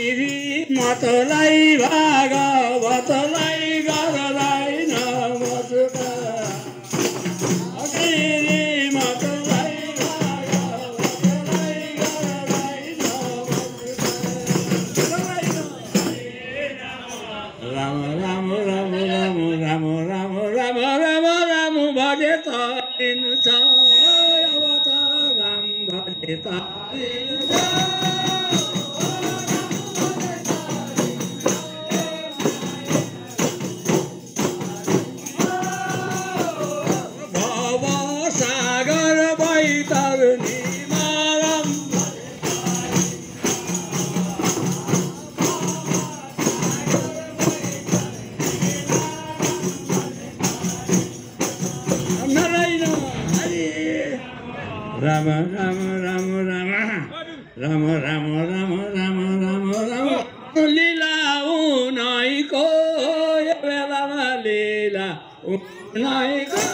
मतलाई भागवतलाई गर्दैन मतलाई राम राम राम राम राम राम राम राम राम भजे तारिन्छ राम भजे तारिन्छ राम राम राम राम राम राम राम राम राम राम लीला उनाइको बेलामा लीला उनाइको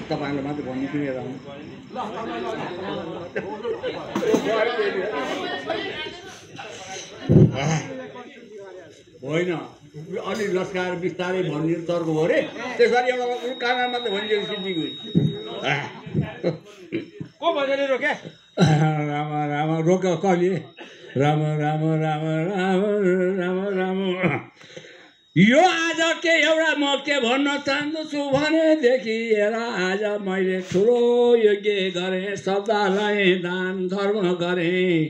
तपाईँले मात्र भन्नु किनेर होइन अलि लस्काएर बिस्तारै भन्ने तर्क हो अरे त्यसरी एउटा कानमा मात्रै भनिदिएको सिद्धिको को भजनले रोके राम राम रोक कहिले राम राम राम राम राम राम यो आज के एउटा म के भन्न चाहन्छु भनेदेखि हेर आज मैले ठुलो यज्ञ गरेँ शब्दलाई दान धर्म गरेँ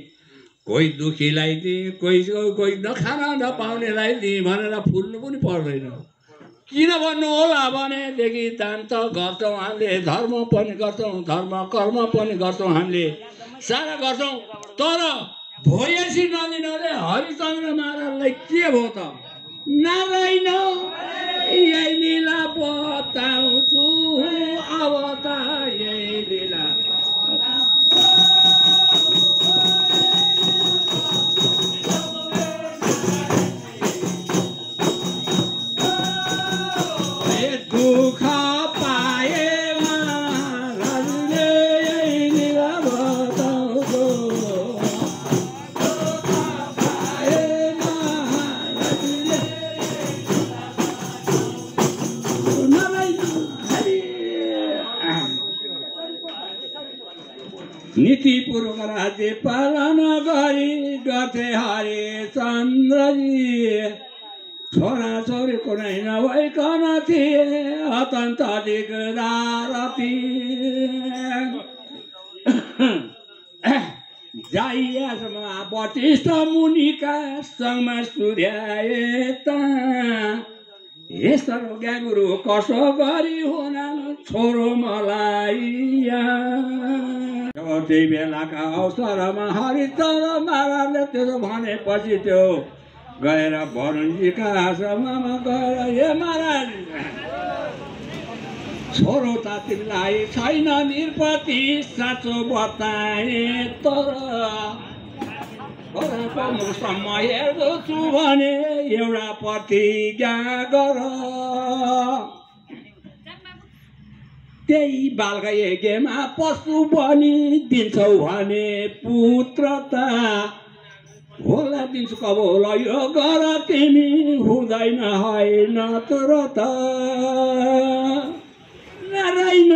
कोही दुखीलाई दिएँ कोही नखान नपाउनेलाई दिएँ भनेर फुल्नु पनि पर्दैन किन भन्नु होला भनेदेखि दान त गर्छौँ हामीले धर्म पनि गर्छौँ धर्म कर्म पनि गर्छौँ हामीले सारा गर्छौँ तर भोयसी नदिनाले हरिचन्द्र महाराजलाई के भयो त नारायण यही लीला बताउँछु अब त यही लीला दुःख पाएमा राजले यही लीला बताउँछु नीतिपूर्वक राज्य पालन गरी गर्थे हरिचन्द्रजी छोरा छोरी कुनै नभइकन थिए अत्यन्त दिगदारती जाइयासमा वशिष्ठ मुनिका सङ्गमा सूर्याएता यसो ज्ञागुरु कसो गरी हुनान् छोरो मलाई त्यही बेलाका अवसरमा हरिचन्द्र महाराजले त्यसो भनेपछि त्यो गएर वरुणजीका आश्रममा गएर हे महाराज छोरो त तिमीलाई छैन निरपति साँचो बताए तर मौसममा हेर्दछु भने एउटा प्रतिज्ञा गर त्यही बालका यज्ञमा पशु बलि दिन्छौ भने पुत्र त होला दिन्छु कब होला यो गर तिमी हुँदैन होइन तर त नारायण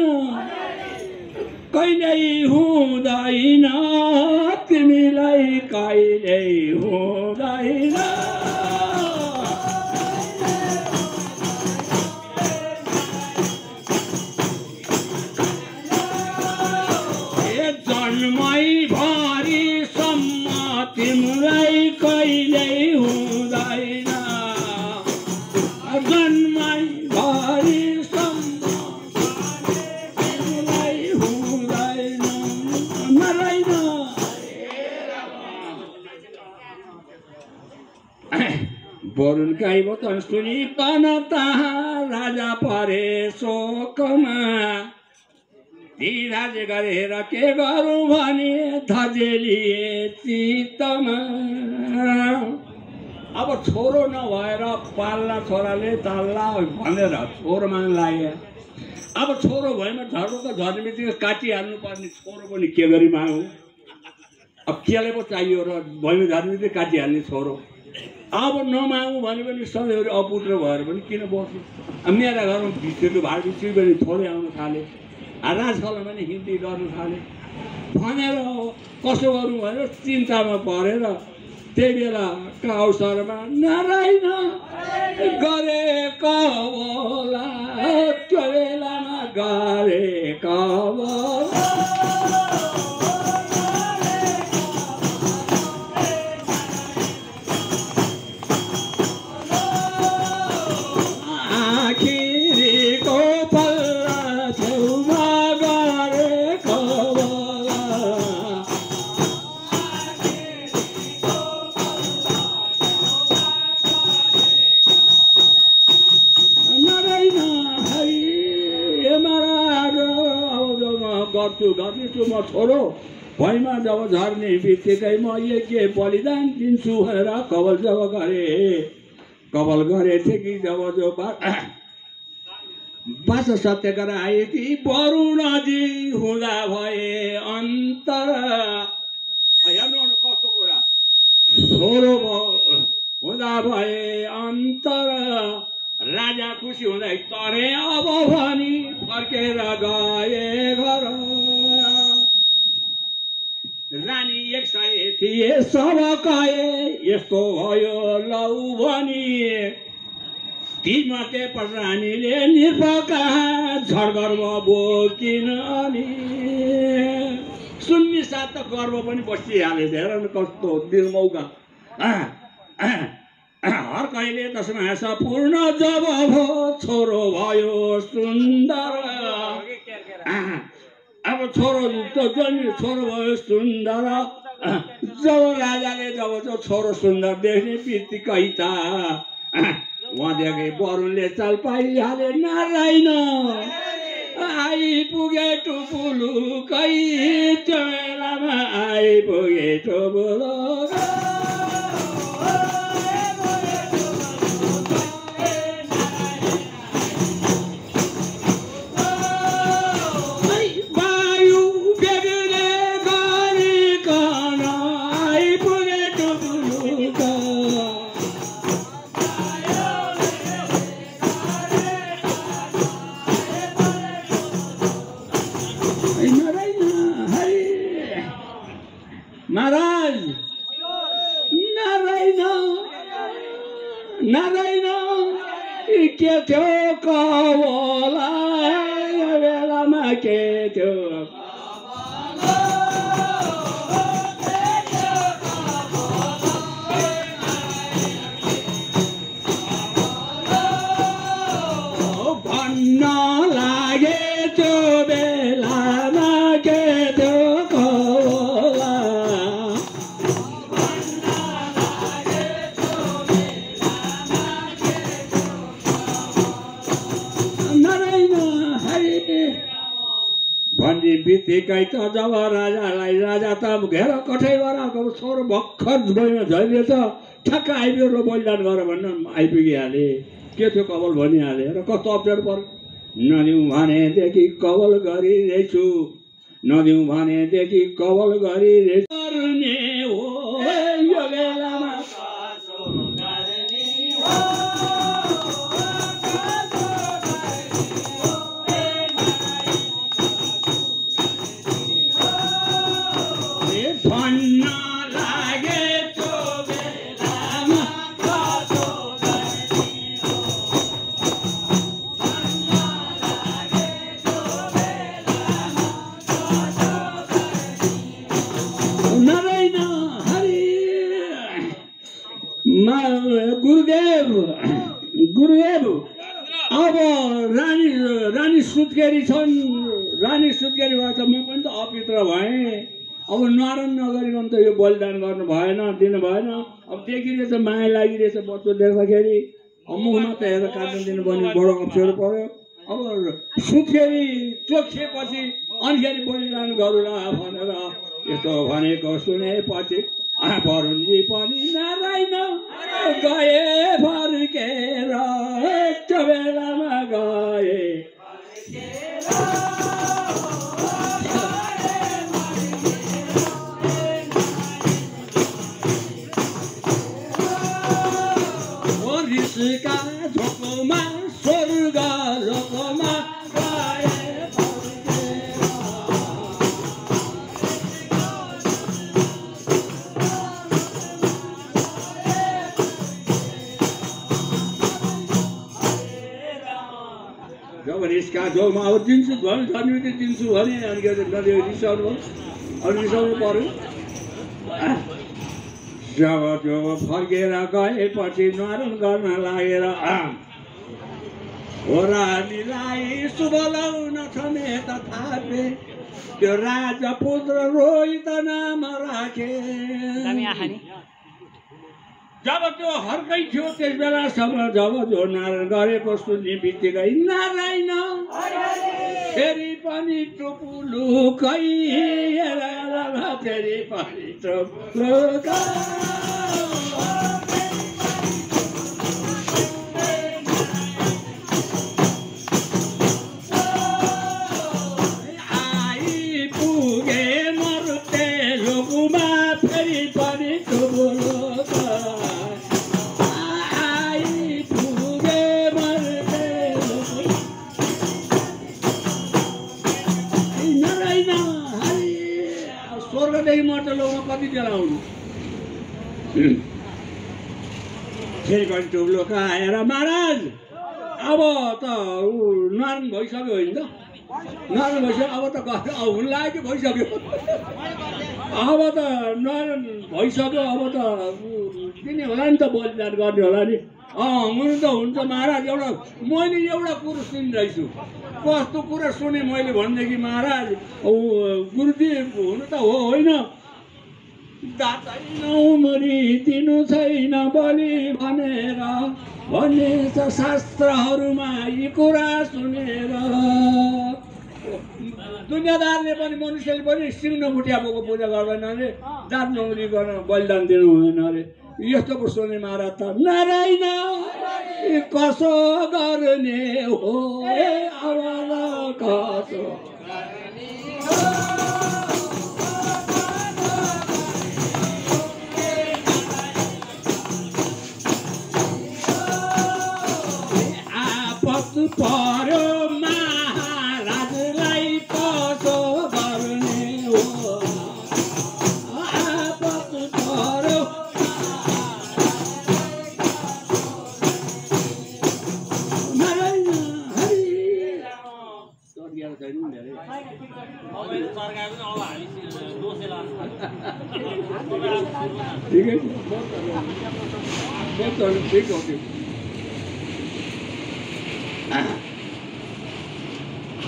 कहिल्यै हुँदैन तिमीलाई कहिल्यै हुँदैन जन्मै भरिसम्म तिमीलाई कहिल्यै हुँदैन जन्मै भरिसम्म तिमीलाई हुँदैन नारायण वरुण गाई वचन सुनिकन तहाँ राजा परे शोकमा ती राज्य गरेर के गरौँ भने धजेलिए चित्तमा। अब छोरो नभएर पाल्ला छोराले ताल्ला भनेर छोरो माग्न लाग्यो। अब छोरो भएमा झर्नुको झर्ने बित्तिकै काटिहाल्नु पर्ने छोरो पनि के गरी मागौँ। अब केले पो चाहियो र भएमा झर्ने बित्तिकै काटिहाल्ने छोरो। अब नमागौँ भने पनि सधैँभरि अपुत्र भएर पनि किन बस्नु। अब मेरा घरमा भित्रीको भाड भित्री पनि थोरै आउन थाले। राजकला पनि हिन्दी गर्न थाले भनेर कसो गरौँ भनेर चिन्तामा परेर त्यही बेलाका अवसरमा नारायण गरेको होला त्यो बेलामा गरेको होला। गर्छु म छोरो भैमा जब झर्ने बित्तिकै म यज्ञ बलिदान दिन्छु भनेर कवल गरे थिए कि जब जो बास सत्य गराए कि वरुणजी हुँदा भए अन्तर। हेर्नु कस्तो कुरा छोरो हुँदा भए अन्तर राजा खुसी हुँदै तरे अब भनी फर्केर गए घर। रानी 100 थिए सब कहे यस्तो भयो लौ भनी तीमध्ये रानीले निर्भका झडगर्व बोकिन अनि शून्य साथ त गर्व पनि बसिहाले। हेर न कस्तो निर्मौका हर कहिले दशमा पूर्ण जब भो छोरो भयो सुन्दर। अब छोरो भयो सुन्दर जब राजाले जब छोरो सुन्दर देख्ने बित्तिकै त उहाँदेखि वरुणले चाल पाइहाले। नारायण आइपुगे टुपुलुकै त्यो बेलामा आइपुगे टुपुलुकै। नारायण के थियो कवला बेलामा के थियो भन्न लागे त्यो बेलामा के थियो कवला। भन्ने बित्तिकै त जब राजा त घेर कठैबाट छोरो भर्खर गइमा झैले त ठ्याक्क आइपुग्यो र बलिदान गर भन्न आइपुगिहाले। के थियो कवल भनिहाले र कस्तो अप्ठ्यारो पर्यो। नदिउँ भनेदेखि कवल गरिरहेछु नदिउँ भनेदेखि कवल गरिरहेछु यो बेलामा गुरुदेव अब रानी सुत्केरी छन्। रानी सुत्केरी भए त म पनि त अपित्र भएँ। अब नरन नगरिकन त यो बलिदान गर्नु भएन, दिनु भएन। अब देखिरहेछ माया लागिरहेछ बच्चो देख्दाखेरि, मुखमा त हेरेर काट्न दिनु भने बडो अप्ठ्यारो पर्यो। अब सुत्खेरि चोखिएपछि अनिखेरि बलिदान गरौँला भनेर यस्तो भनेको सुनेपछि वरुणजी पनि नारायण गए फर्केर एक बेलामा गए। ऋषिका झोकमा स्वर्ग लोकमा गए जब रिसका झोकमा अब दिन्छु धनी दिन्छु भने अनि रिसाउनु पर्यो। जब फर्केर गएपछि न्वारन गर्न लागेर ओरालीलाई शुभ लाउन समेत थापे। त्यो राजपुत्र रोहित नाम राखे। जब त्यो हर्कै थियो त्यस बेलासम्म जब जो नारायण गरेको सुन्ने बित्तिकै नारायण फेरि पनि टुपुलुकै फेरि पनि टुपुलुकै आइपुगे मर्ते लोकमा फेरि पनि टुपुलुकै स्वर्गदेखि मर्त लोकमा कति बेला आउनु। फेरि पनि टुप्लोक आएर महाराज अब त नारायण भइसक्यो होइन त, नारायण भइसक्यो अब त हुन लाग्यो भइसक्यो, अब त नारायण भइसक्यो, अब त दिने होला नि त बलिदान गर्ने होला नि। हुनु त हुन्छ महाराज। मैले एउटा कुरो सुनिरहेछु। कस्तो कुरा सुने मैले भनेदेखि महाराज गुरुदेव हुनु त होइन, दातै नौमरी दिनु छैन बलि भनेर भनिन्छ शास्त्रहरूमा यी कुरा सुनेर। दुनियाँदारले पनि मनुष्यले पनि सिंह मुठियाको पूजा गर्दैन अरे, दात नौमरी गर्न बलिदान दिनु हुँदैन अरे। यस्तो पो सुने महाराज त नारायण कसो गर्ने हो आवाज कसो आपत पर्यो महाराजलाई कसो गर्ने हो आपत पर्यो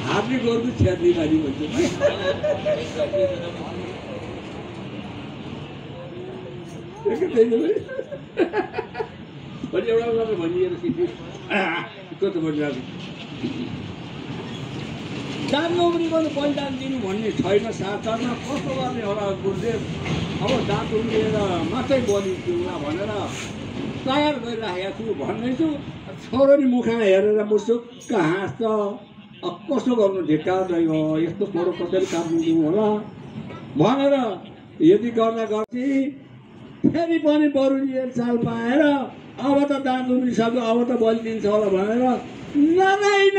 हातले गोरु छेर्ने बानी भन्छ। एउटा भनिएर कस्तो भनिरहेको दान नौकरी गर्नु बलिदान दिनु भन्ने छैन शास्त्रमा। कस्तो गर्ने होला गुरुदेव, अब दाँत उम्रिएर मात्रै बलि दिउँला भनेर तयार गरिराखेको छु भन्दैछु। छोरो नि मुखमा हेरेर मुसुक्क हाँस्छ। अब कसो गर्नु ढिक्काउँदै हो, यस्तो छोरो कसरी काट्नु दिउँ होला भनेर यदि गर्दा गर्थे फेरि पनि बरुनी एक साल पाएर अब त दाँत उम्रिसक्यो, अब त बलि दिन्छ होला भनेर नारायण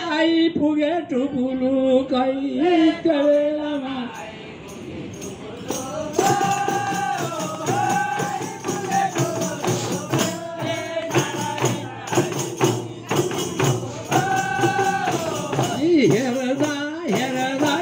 आइपुगे टुपुलुकै बेलामा। हेर्दा हेर्दा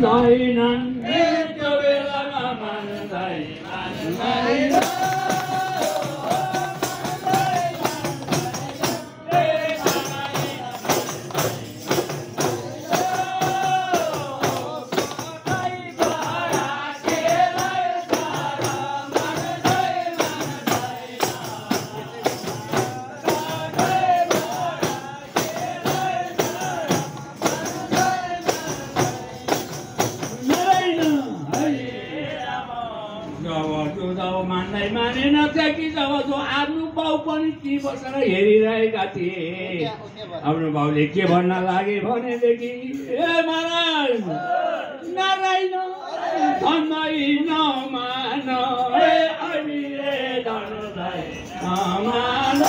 मान्दैनन् त्यो बेलामा मान्दैन मानेन कि जब जो आफ्नो बाउ पनि ती बसेर हेरिरहेका थिए आफ्नो बाउले के भन्न लागे भनेदेखि ए महाराज नारायण धन्दै नमान ए अहिले धन्दै नमान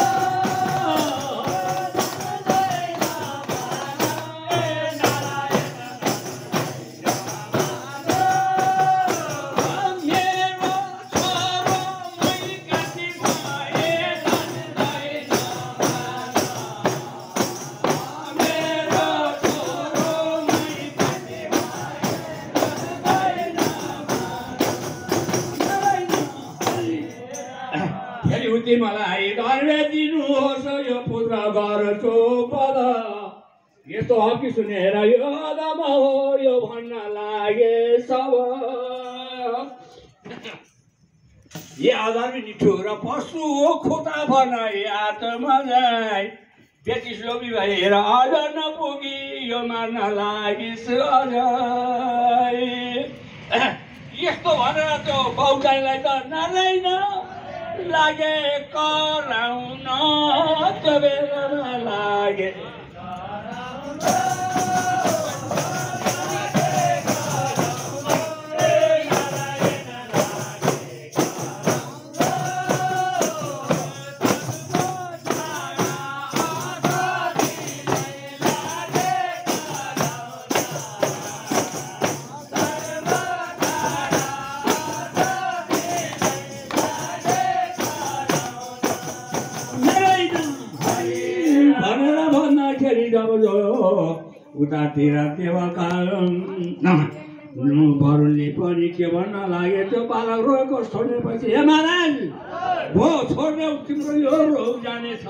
मलाई धर्मे दिनुहोस् यो पुत्र गर्छु पद यस्तो हकी सुनेर यो दम हो यो भन्न लागे सब ये अधर्मी निठुर पशु हो खोटा बनाए आत्मलाई बेचिस लोभी भएर अझ नपुगी यो मार्न लागिस् अझै यस्तो भनेर त्यो बाउचाइलाई त नारायण लागे कराउन त्यो बेलामा लागे उतातिर देवकाल वरुणले पनि के भन्न लागे त्यो बालक रोएको छोडेपछि हे महाराज हो छोड्ने तिम्रो यो रोग जानेछ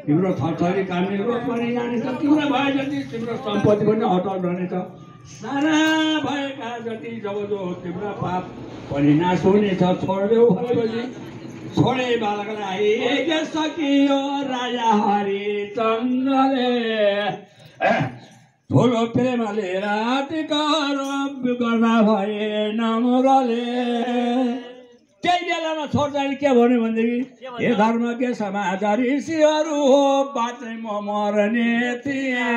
तिम्रो थरथरी कामी रोग पनि जानेछ तिम्रो भए जति तिम्रो सम्पत्ति पनि अटल रहनेछ सारा भएका जति जब जो तिम्रो पाप पनि नाश हुनेछ छोड्देऊ भएपछि छोडे बालकलाई सकियो राजा हरिचन्द्रले ठुलो प्रेमले राति गर्दा भए नम्रले त्यही बेलामा छोड्दाखेरि के भन्यो भनेदेखि हे धर्म के समाचार ऋषिहरू हो बाँच्ने म मर्ने थिएँ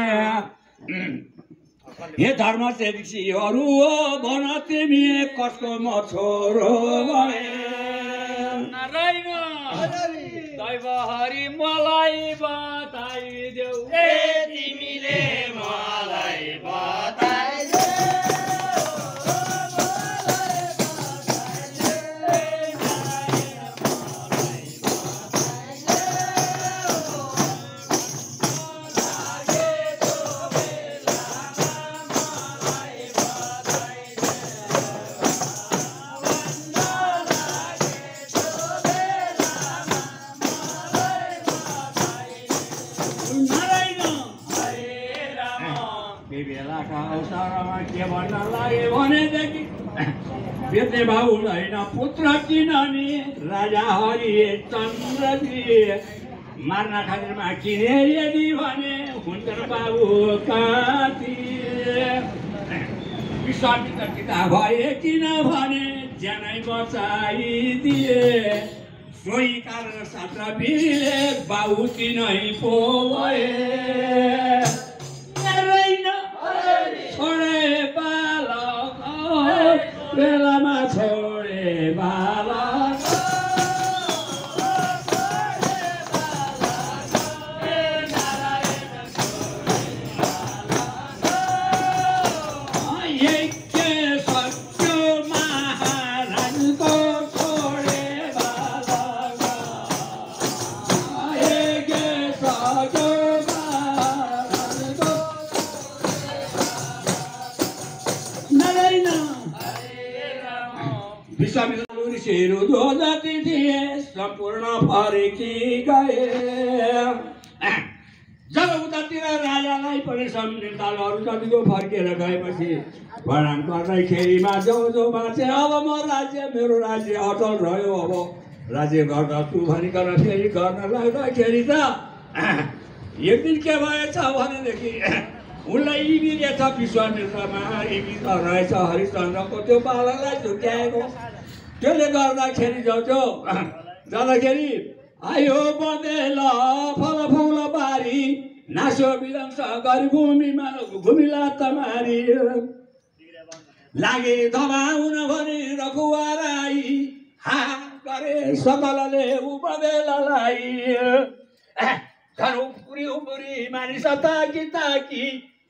हे धर्म के ऋषिहरू हो भन तिमी कसको म छोरो भए नारायण दैव हरि मलाई बताइदेऊ ए तिमीले मलाई बताइदेऊ के भन्न लागे भनेदेखि बेच्ने भाउ होइन पुत्र किननी राजा हरिचन्द्रजी मार्न खातिरमा किने यदि भने हुन्छन् बाबु काती विश्वामित्र पिता भए किनभने ज्यानै बचाइदिए सोही कारण सात्र वीरले बाबु तिनै पो भए छोडे बालक बेलामा छोडे बालक यज्ञ सक्यो महाराजको छोडे बालक यज्ञ सक्यो महाराज विश्वामित्र ऋषिहरू जो जति थिए सम्पूर्ण फर्की गए। जब उतातिर राजालाई पनि सम्झितालहरू जतिको फर्केर गएपछि प्रणाम गर्दैखेरिमा जो जो बाँचे अब म राज्य मेरो राज्य अटल रह्यो अब राज्य गर्दछु भनिकन फेरि गर्न लाग्दाखेरि त एक दिन के भएछ भनेदेखि उनलाई इमिर रहेछ विश्वामित्रमा इमिर रहेछ हरिश्चन्द्रको त्यो बालकलाई झुक्याएको। त्यसले गर्दाखेरि जाँदाखेरि आयो बँदेल फलफुल बारी नासो विध्वंस गरी भूमिमा घुमिला तमारी लागे धमाउन भनी रखुवाराई हा गरे सकलले उ बँदेललाई घर उपुरी मानिस ताकी ताकी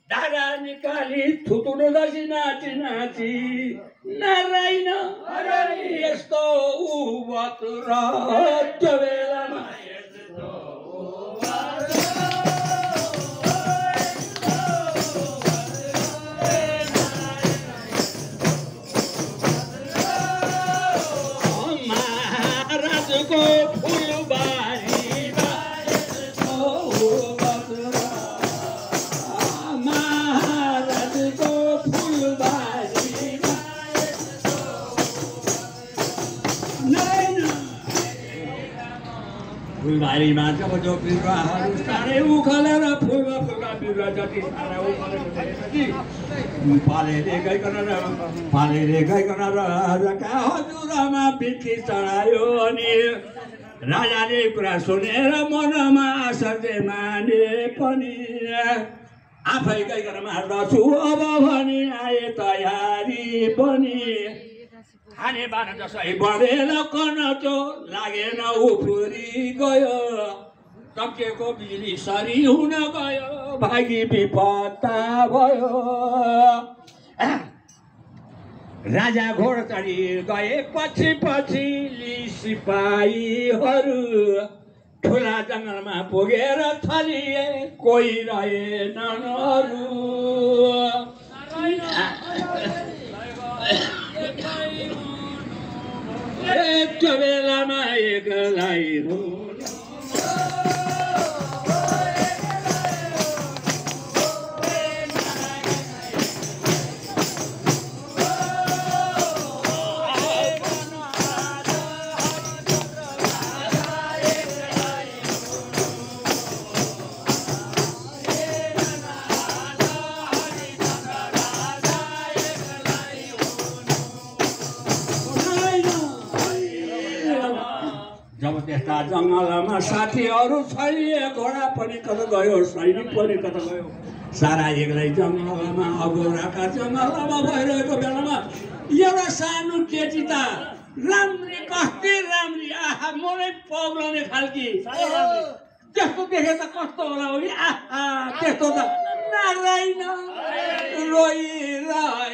डाँडा निकाली थुतुनो दसी नाची नाची नारायण यस्तो उबत र त्यो बेलामा महाराजको फुलबारीमा जब जो बिरुवाहरू साह्रै उखलेर फुलका बिरुवा जति सारा उखलेपछि पालेले गइकन राजाका हजुरमा बिर्खी चढायो। अनि राजाले कुरा सुनेर मनमा आश्चर्य माने पनि आफै गइकन मार्दछु अब भनी आए तयारी पनि खाने बान जसै बढेर कनचो लागेन उफुरी गयो तकेको बिजुली सरी हुन गयो भागी विपत्ता भयो। राजा घोड चढी गए पछि पछि सिपाहीहरू ठुला जङ्गलमा पुगेर थलिए कोही रहेनन् अरू। त्यो बेलामा एकलाई जब त्यस्ता जङ्गलमा साथीहरू छैन घोडा पनि कता गयो सैनिक पनि कता गयो सारा एक्लै जङ्गलमा अगोराका जङ्गलमा भइरहेको बेलामा एउटा सानो केटी त राम्री कति राम्री आहा मलाई पग्लाउने खालकी त्यस्तो देखे त कस्तो होला हो कि आहा त्यस्तो त नारायण रोइरहे